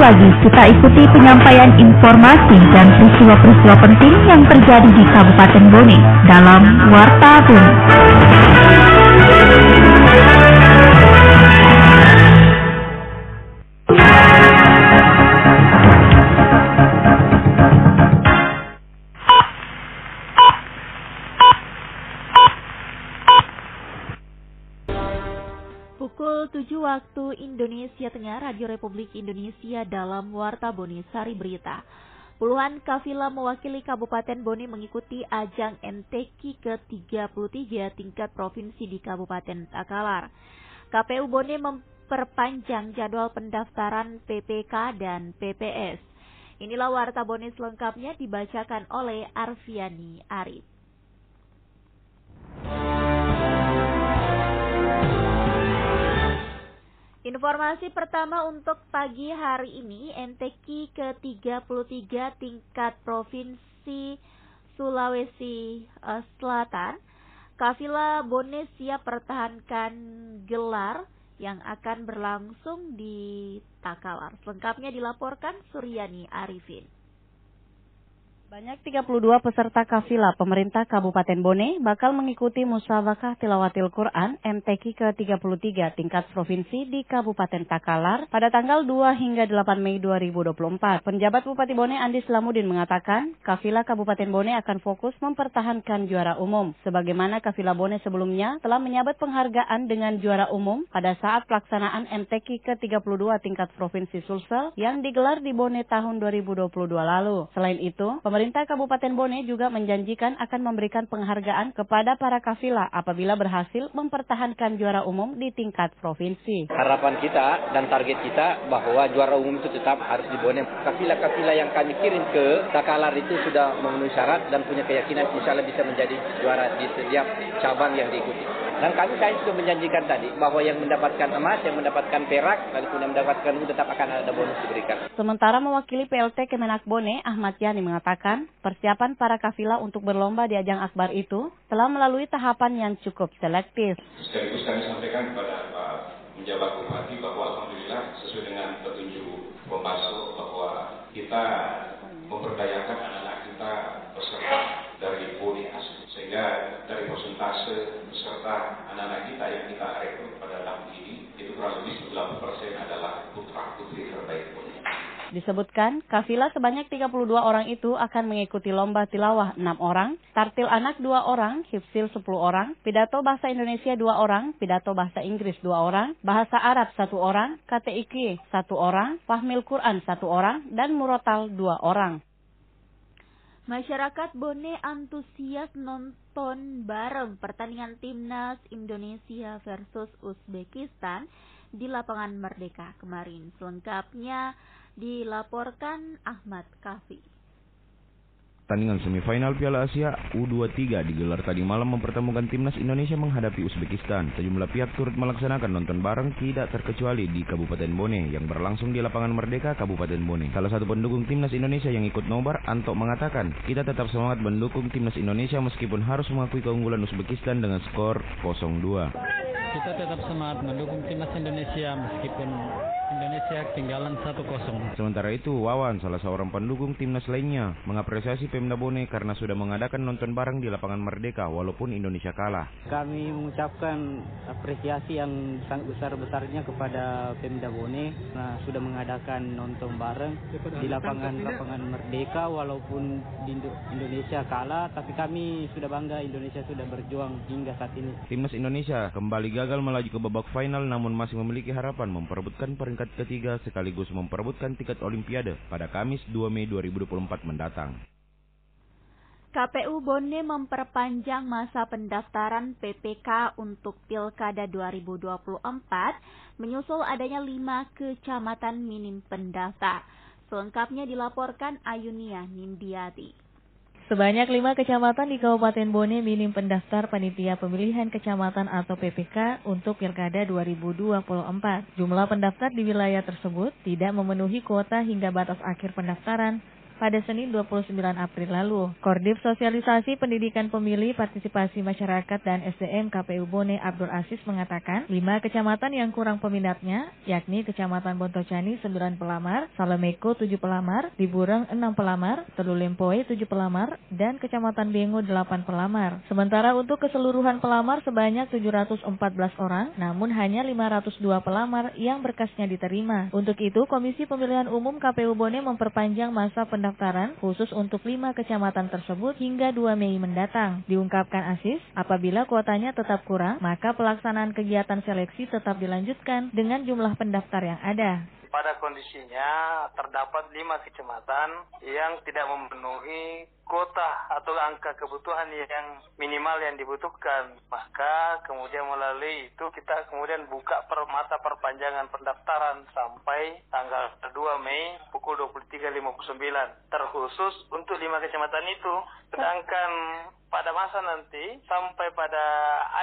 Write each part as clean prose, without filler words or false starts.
pagi kita ikuti penyampaian informasi dan peristiwa-peristiwa penting yang terjadi di Kabupaten Bone dalam Warta Bone. Pukul 7 waktu Indonesia Tengah, Radio Republik Indonesia dalam Warta Bone Sari Berita. Puluhan kafilah mewakili Kabupaten Bone mengikuti ajang MTQ ke-33 tingkat provinsi di Kabupaten Takalar. KPU Bone memperpanjang jadwal pendaftaran PPK dan PPS. Inilah Warta Bone selengkapnya dibacakan oleh Arfiani Arif. Informasi pertama untuk pagi hari ini, MTQ ke-33 tingkat Provinsi Sulawesi Selatan. Kafilah Bone siap pertahankan gelar yang akan berlangsung di Takalar. Selengkapnya dilaporkan Suryani Arifin. Banyak 32 peserta kafilah pemerintah Kabupaten Bone bakal mengikuti musyawarah tilawatil Quran MTQ ke-33 tingkat provinsi di Kabupaten Takalar pada tanggal 2 hingga 8 Mei 2024. Penjabat Bupati Bone Andi Slamuddin mengatakan, kafilah Kabupaten Bone akan fokus mempertahankan juara umum. Sebagaimana kafilah Bone sebelumnya telah menyabet penghargaan dengan juara umum pada saat pelaksanaan MTQ ke-32 tingkat provinsi Sulsel yang digelar di Bone tahun 2022 lalu. Selain itu, pemerintah Kabupaten Bone juga menjanjikan akan memberikan penghargaan kepada para kafilah apabila berhasil mempertahankan juara umum di tingkat provinsi. Harapan kita dan target kita bahwa juara umum itu tetap harus di Bone. Kafilah-kafilah yang kami kirim ke Takalar itu sudah memenuhi syarat dan punya keyakinan insya Allah bisa menjadi juara di setiap cabang yang diikuti. Dan kami sudah menjanjikan tadi bahwa yang mendapatkan emas, yang mendapatkan perak, dan yang mendapatkan tetap akan ada bonus diberikan. Sementara mewakili PLT Kemenak Bone, Ahmad Yani mengatakan, persiapan para kafilah untuk berlomba di ajang akbar itu telah melalui tahapan yang cukup selektif. Sekaligus kami sampaikan kepada Pak Penjabat Bupati bahwa alhamdulillah sesuai dengan petunjuk Pembaso bahwa kita memberdayakan anak-anak kita peserta dari Bone asli. Sehingga dari persentase peserta anak-anak kita yang kita rekrut pada tahun ini itu kurang lebih 90% adalah putra-putri terbaik Bone. Disebutkan, kafilah sebanyak 32 orang itu akan mengikuti lomba tilawah 6 orang, tartil anak 2 orang, hifzil 10 orang, pidato bahasa Indonesia 2 orang, pidato bahasa Inggris 2 orang, bahasa Arab 1 orang, KTIQ 1 orang, fahmil Quran 1 orang, dan murotal 2 orang. Masyarakat Bone antusias nonton bareng pertandingan Timnas Indonesia versus Uzbekistan di lapangan Merdeka kemarin. Selengkapnya dilaporkan Ahmad Kafi. Pertandingan semifinal Piala Asia U23 digelar tadi malam mempertemukan Timnas Indonesia menghadapi Uzbekistan. Sejumlah pihak turut melaksanakan nonton bareng tidak terkecuali di Kabupaten Bone yang berlangsung di lapangan Merdeka Kabupaten Bone. Salah satu pendukung Timnas Indonesia yang ikut nobar, Anto, mengatakan, kita tetap semangat mendukung Timnas Indonesia meskipun harus mengakui keunggulan Uzbekistan dengan skor 0-2. Kita tetap semangat mendukung Timnas Indonesia meskipun Indonesia ketinggalan 1-0. Sementara itu, Wawan, salah seorang pendukung Timnas lainnya, mengapresiasi Pemda Bone karena sudah mengadakan nonton bareng di lapangan Merdeka walaupun Indonesia kalah. Kami mengucapkan apresiasi yang sangat besar-besarnya kepada Pemda Bone karena sudah mengadakan nonton bareng di lapangan Merdeka walaupun di Indonesia kalah, tapi kami sudah bangga Indonesia sudah berjuang hingga saat ini. Timnas Indonesia kembali gagal melaju ke babak final namun masih memiliki harapan memperebutkan peringkat ketiga sekaligus memperebutkan tiket Olimpiade pada Kamis 2 Mei 2024 mendatang. KPU Bone memperpanjang masa pendaftaran PPK untuk Pilkada 2024 menyusul adanya 5 kecamatan minim pendaftar. Selengkapnya dilaporkan Ayunia Nindiati. Sebanyak 5 kecamatan di Kabupaten Bone minim pendaftar Panitia Pemilihan Kecamatan atau PPK untuk Pilkada 2024. Jumlah pendaftar di wilayah tersebut tidak memenuhi kuota hingga batas akhir pendaftaran pada Senin 29 April lalu. Koordinat Sosialisasi Pendidikan Pemilih, Partisipasi Masyarakat dan SDM KPU Bone Abdul Aziz mengatakan 5 kecamatan yang kurang peminatnya, yakni Kecamatan Bontocani 9 pelamar, Salemeko 7 pelamar, Dibureng 6 pelamar, Telulempoe 7 pelamar, dan Kecamatan Bengo 8 pelamar. Sementara untuk keseluruhan pelamar sebanyak 714 orang, namun hanya 502 pelamar yang berkasnya diterima. Untuk itu, Komisi Pemilihan Umum KPU Bone memperpanjang masa pendaftaran khusus untuk 5 kecamatan tersebut hingga 2 Mei mendatang. Diungkapkan Aziz, apabila kuotanya tetap kurang, maka pelaksanaan kegiatan seleksi tetap dilanjutkan dengan jumlah pendaftar yang ada. Pada kondisinya terdapat 5 kecamatan yang tidak memenuhi kuota atau angka kebutuhan yang minimal yang dibutuhkan. Maka kemudian melalui itu kita kemudian buka masa perpanjangan pendaftaran sampai tanggal 2 Mei pukul 23.59 terkhusus untuk 5 kecamatan itu. Sedangkan pada masa nanti sampai pada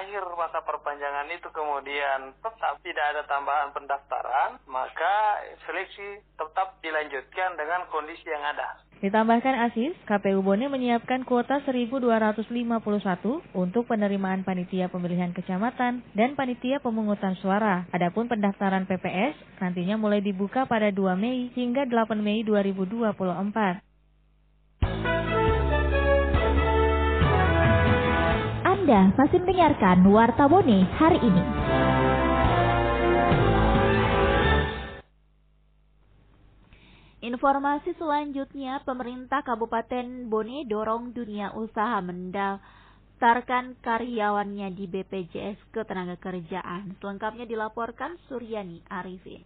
akhir masa perpanjangan itu kemudian tetap tidak ada tambahan pendaftaran, maka seleksi tetap dilanjutkan dengan kondisi yang ada. Ditambahkan Aziz, KPU Bone menyiapkan kuota 1.251 untuk penerimaan panitia pemilihan kecamatan dan panitia pemungutan suara. Adapun pendaftaran PPS nantinya mulai dibuka pada 2 Mei hingga 8 Mei 2024. Anda masih mendengarkan Warta Bone hari ini. Informasi selanjutnya, pemerintah Kabupaten Bone dorong dunia usaha mendaftarkan karyawannya di BPJS Ketenagakerjaan. Selengkapnya dilaporkan Suryani Arifin.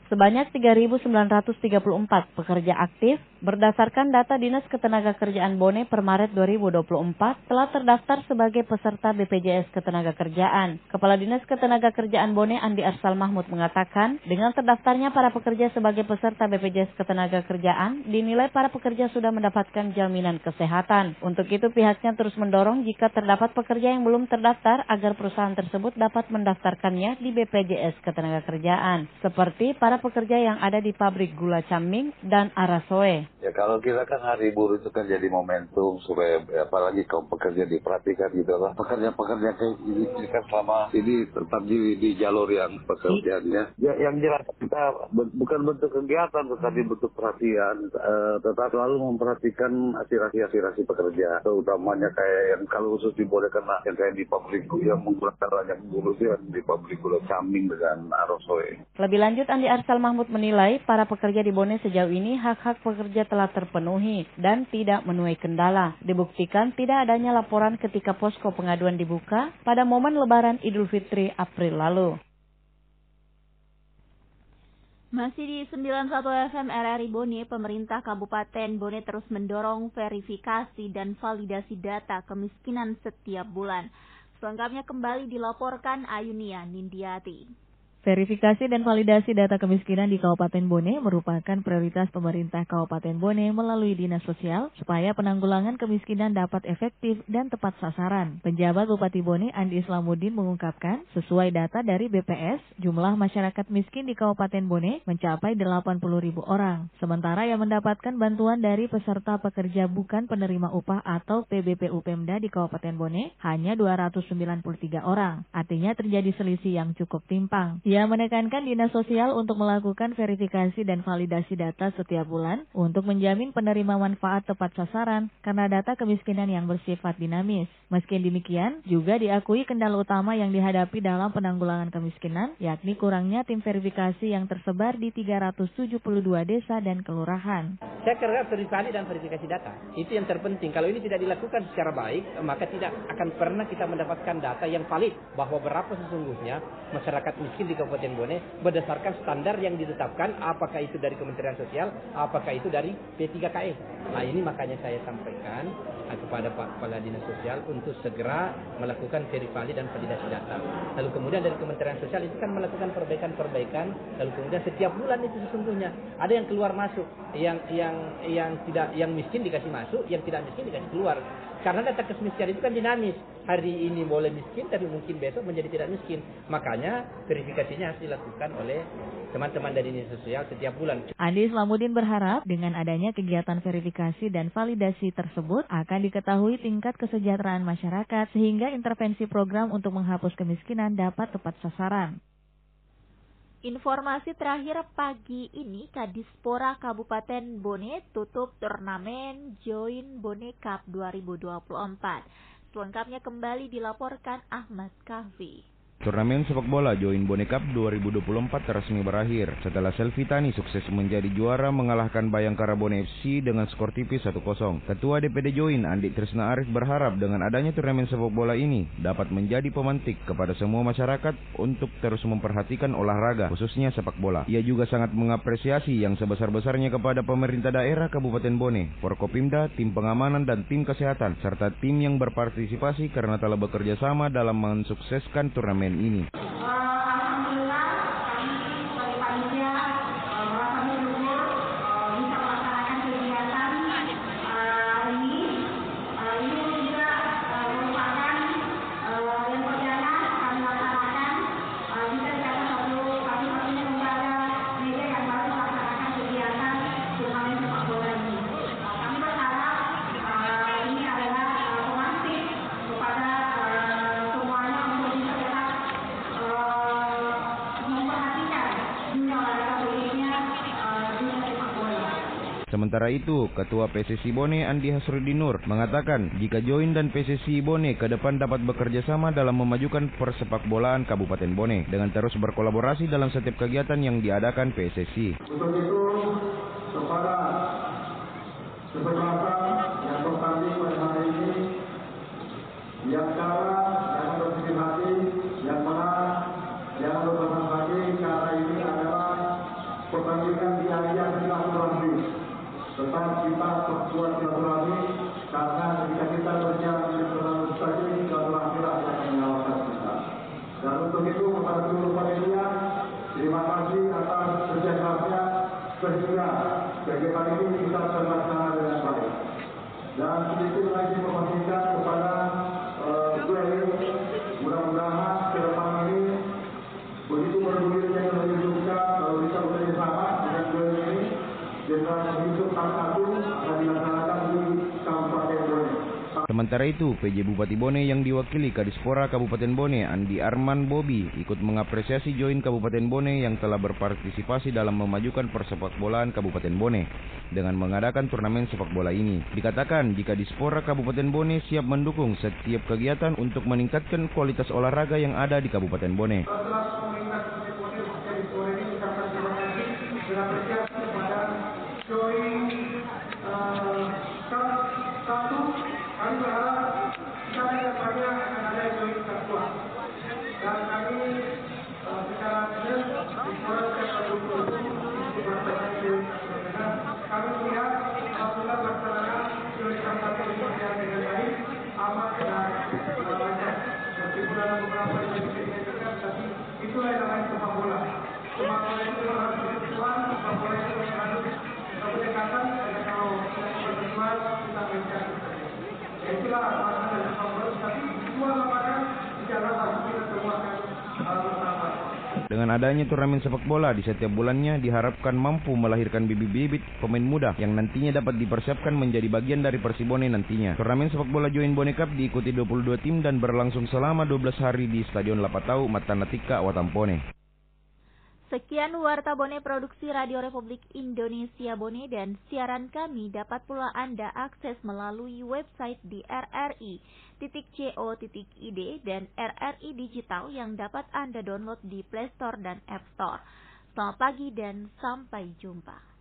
Sebanyak 3.934 pekerja aktif berdasarkan data Dinas Ketenagakerjaan Bone per Maret 2024 telah terdaftar sebagai peserta BPJS Ketenagakerjaan. Kepala Dinas Ketenagakerjaan Bone Andi Arsal Mahmud mengatakan, dengan terdaftarnya para pekerja sebagai peserta BPJS Ketenagakerjaan, dinilai para pekerja sudah mendapatkan jaminan kesehatan. Untuk itu pihaknya terus mendorong jika terdapat pekerja yang belum terdaftar agar perusahaan tersebut dapat mendaftarkannya di BPJS Ketenagakerjaan. Seperti para pekerja yang ada di pabrik gula Caming dan Arasoe. Ya kalau kita kan hari buruh itu kan jadi momentum supaya apalagi kaum pekerja diperhatikan gitu lah. Pekerja-pekerja kayak ini kan selama ini tetap di jalur yang pekerjaannya. Ya yang jelas kita bukan bentuk kegiatan tetapi bentuk perhatian. Tetap selalu memperhatikan aspirasi pekerja. Terutamanya kayak yang kalau khusus dibolehkan lah yang kayak di pabrik yang menggunakan banyak buruh yang di pabrik gula Caming dengan Arasoe. Lebih lanjut Andi Arsal Mahmud menilai para pekerja di Bone sejauh ini hak-hak pekerja telah terpenuhi dan tidak menuai kendala. Dibuktikan tidak adanya laporan ketika posko pengaduan dibuka pada momen Lebaran Idul Fitri April lalu. Masih di 91 FM RRI Bone, pemerintah Kabupaten Bone terus mendorong verifikasi dan validasi data kemiskinan setiap bulan. Selengkapnya kembali dilaporkan Ayunia Nindiati. Verifikasi dan validasi data kemiskinan di Kabupaten Bone merupakan prioritas pemerintah Kabupaten Bone melalui Dinas Sosial supaya penanggulangan kemiskinan dapat efektif dan tepat sasaran. Penjabat Bupati Bone Andi Islamuddin mengungkapkan, sesuai data dari BPS, jumlah masyarakat miskin di Kabupaten Bone mencapai 80.000 orang. Sementara yang mendapatkan bantuan dari peserta pekerja bukan penerima upah atau PBPU Pemda di Kabupaten Bone hanya 293 orang. Artinya terjadi selisih yang cukup timpang. Ia menekankan Dinas Sosial untuk melakukan verifikasi dan validasi data setiap bulan untuk menjamin penerima manfaat tepat sasaran karena data kemiskinan yang bersifat dinamis. Meski demikian, juga diakui kendala utama yang dihadapi dalam penanggulangan kemiskinan, yakni kurangnya tim verifikasi yang tersebar di 372 desa dan kelurahan. Saya kira verifikasi dan verifikasi data, itu yang terpenting. Kalau ini tidak dilakukan secara baik, maka tidak akan pernah kita mendapatkan data yang valid bahwa berapa sesungguhnya masyarakat miskin di Kabupaten Bone berdasarkan standar yang ditetapkan, apakah itu dari Kementerian Sosial, apakah itu dari P3KE. Nah ini makanya saya sampaikan kepada Pak Kepala Dinas Sosial untuk segera melakukan verifikasi dan validasi data. Lalu kemudian dari Kementerian Sosial itu kan melakukan perbaikan, lalu kemudian setiap bulan itu sesungguhnya ada yang keluar masuk, yang miskin dikasih masuk, yang tidak miskin dikasih keluar. Karena data kemiskinan itu kan dinamis. Hari ini boleh miskin, tapi mungkin besok menjadi tidak miskin. Makanya verifikasinya harus dilakukan oleh teman-teman dari dinas sosial setiap bulan. Andi Islamuddin berharap dengan adanya kegiatan verifikasi dan validasi tersebut akan diketahui tingkat kesejahteraan masyarakat sehingga intervensi program untuk menghapus kemiskinan dapat tepat sasaran. Informasi terakhir pagi ini, Kadispora Kabupaten Bone tutup turnamen Join Bone Cup 2024. Selengkapnya kembali dilaporkan Ahmad Kahfi. Turnamen sepak bola Join Bone Cup 2024 resmi berakhir setelah Selvitani sukses menjadi juara mengalahkan Bayangkara Bone FC dengan skor tipis 1-0. Ketua DPD Join Andi Trisna Arif berharap dengan adanya turnamen sepak bola ini dapat menjadi pemantik kepada semua masyarakat untuk terus memperhatikan olahraga, khususnya sepak bola. Ia juga sangat mengapresiasi yang sebesar-besarnya kepada pemerintah daerah Kabupaten Bone, Forkopimda, tim pengamanan dan tim kesehatan, serta tim yang berpartisipasi karena telah bekerja sama dalam mensukseskan turnamen ini. Alhamdulillah kami sebagai panitia merasa bersyukur bisa melaksanakan kegiatan ini. Ini juga merupakan yang perdana kami laksanakan. Bisa dikatakan satu-satunya lembaga media yang baru melaksanakan kegiatan turnamen sepak bola ini. Kami berharap ini adalah pemantik kepada semuanya untuk bisa tetap memperhatikan dunia olahraga khususnya dunia sepak bola. Sementara itu, Ketua PSSI Bone Andi Hasrudin Nur mengatakan jika Join dan PSSI Bone ke depan dapat bekerja sama dalam memajukan persepakbolaan Kabupaten Bone dengan terus berkolaborasi dalam setiap kegiatan yang diadakan PSSI. Untuk itu, kepada kesempatan yang bertanding pada hari ini, yang kalah jangan bersedih hati, yang menang jangan bersenang hati, karena ini adalah pertandingan di ajang silaturahmi. Tetap kita perkuat silaturahmi, karena ketika kita berjalan di internasional saja, silaturahmi akan menyelamatkan kita. Dan untuk itu kepada seluruh panitia, terima kasih atas kerja kerasnya sehingga kegiatan ini bisa terlaksana dengan baik. Dan sedikit lagi memastikan kepada mudah-mudahan ke depan ini begitu bergulirnya yang lebih suka kalau bisa bekerja sama dengan duel ini, generasi hidup satu akan dilaksanakan di Kabupaten Bone. Sementara itu, PJ Bupati Bone yang diwakili Kadispora Kabupaten Bone Andi Arman Bobi ikut mengapresiasi Join Kabupaten Bone yang telah berpartisipasi dalam memajukan persepakbolaan Kabupaten Bone dengan mengadakan turnamen sepak bola ini. Dikatakan jika Kadispora Kabupaten Bone siap mendukung setiap kegiatan untuk meningkatkan kualitas olahraga yang ada di Kabupaten Bone. Kami berharap kita yang banyak akan ada Join Ketua. Dan kami secara jelas di Polres Kabupaten kami melihat alhamdulillah pelaksanaan Join Kabupaten berjalan dengan baik, aman dan lancar. Meskipun dalam beberapa juga, tapi itulah yang namanya sepak bola. Sepak bola itu harus berkejuan, sepak bola itu harus berdekatan. Kalau kita berkejuan, kita mencapai. Itulah makna dari sepak bola, tapi semua lapangan bicara pasti kita semua akan bersama. Dengan adanya turnamen sepak bola di setiap bulannya diharapkan mampu melahirkan bibit-bibit pemain muda yang nantinya dapat dipersiapkan menjadi bagian dari Persibone nantinya. Turnamen sepak bola Join Bone Cup diikuti 22 tim dan berlangsung selama 12 hari di Stadion Lapatau, Matanatika, Watampone. Sekian Warta Bone Produksi Radio Republik Indonesia Bone, dan siaran kami dapat pula Anda akses melalui website di rri.co.id dan RRI Digital yang dapat Anda download di Play Store dan App Store. Selamat pagi dan sampai jumpa.